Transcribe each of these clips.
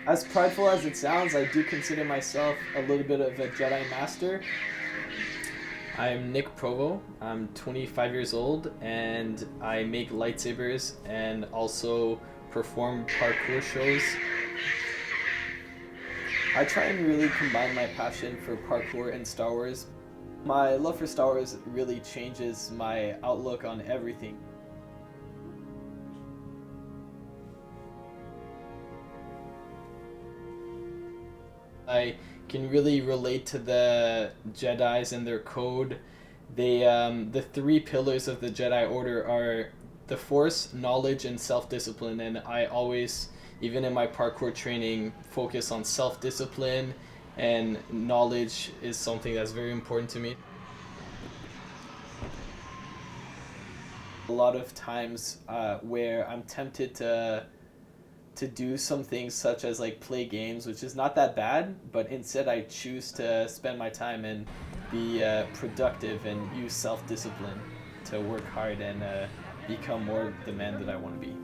As prideful as it sounds, I do consider myself a little bit of a Jedi Master. I'm Nick Provo. I'm 25 years old and I make lightsabers and also perform parkour shows. I try and really combine my passion for parkour and Star Wars. My love for Star Wars really changes my outlook on everything. I can really relate to the Jedis and their code. The three pillars of the Jedi Order are the Force, knowledge, and self-discipline. And I always, even in my parkour training, focus on self-discipline, and knowledge is something that's very important to me. A lot of times where I'm tempted to do some things such as like play games, which is not that bad, but instead I choose to spend my time and be productive and use self-discipline to work hard and become more the man that I want to be.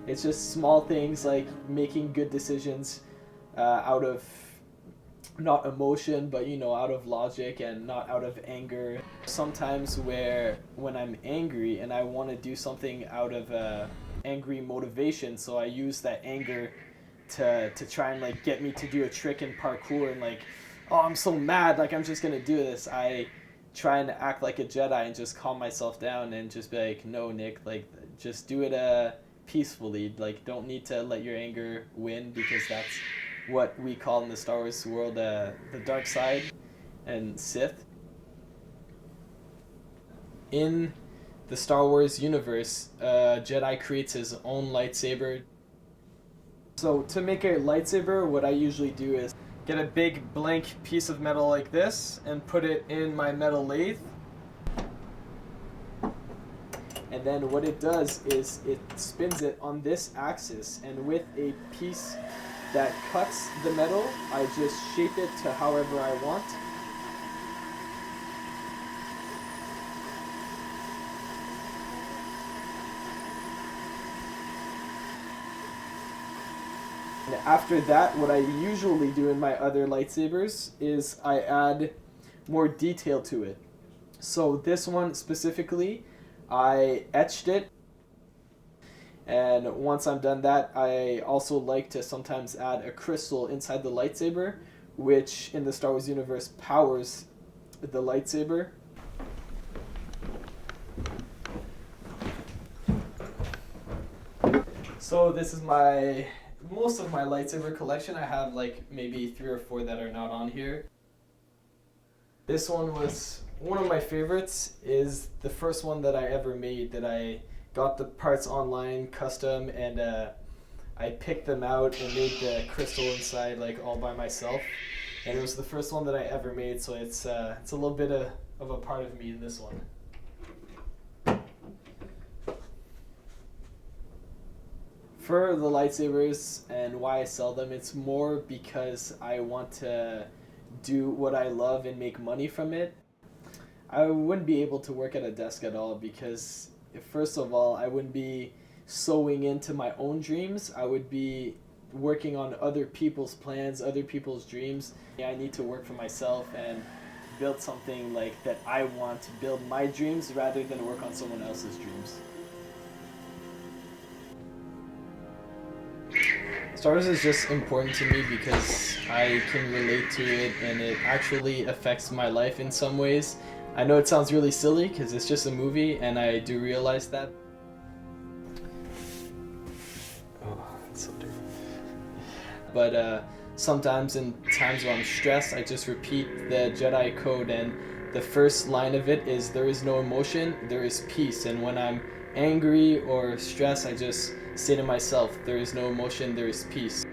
It's just small things like making good decisions out of not emotion, but out of logic and not out of anger. Sometimes when I'm angry and I want to do something out of angry motivation, so I use that anger to try and like get me to do a trick in parkour, and like, oh, I'm so mad, like I'm just gonna do this. I try and act like a Jedi and just calm myself down and just be like, no, Nick, like just do it peacefully. Like, don't need to let your anger win, because that's what we call in the Star Wars world the dark side and Sith. In the Star Wars universe, Jedi creates his own lightsaber. So to make a lightsaber, what I usually do is get a big blank piece of metal like this and put it in my metal lathe. And then what it does is it spins it on this axis, and with a piece that cuts the metal, I just shape it to however I want. And after that, what I usually do in my other lightsabers is I add more detail to it. So this one specifically, I etched it. And once I'm done that, I also like to sometimes add a crystal inside the lightsaber, which in the Star Wars universe powers the lightsaber. So this is most of my lightsaber collection. I have like maybe 3 or 4 that are not on here. This one was one of my favorites. Is the first one that I ever made, that I got the parts online, custom, and I picked them out and made the crystal inside like all by myself. And it was the first one that I ever made, so it's a little bit of a part of me in this one. For the lightsabers and why I sell them, it's more because I want to do what I love and make money from it. I wouldn't be able to work at a desk at all, because first of all, I wouldn't be sewing into my own dreams. I would be working on other people's plans, other people's dreams. I need to work for myself and build something like that I want to build my dreams rather than work on someone else's dreams. Star Wars is just important to me because I can relate to it and it actually affects my life in some ways. I know it sounds really silly because it's just a movie, and I do realize that. Oh, it's so dirty. But sometimes in times when I'm stressed, I just repeat the Jedi Code, and the first line of it is, there is no emotion, there is peace. And when I'm angry or stressed, I just say to myself, there is no emotion, there is peace.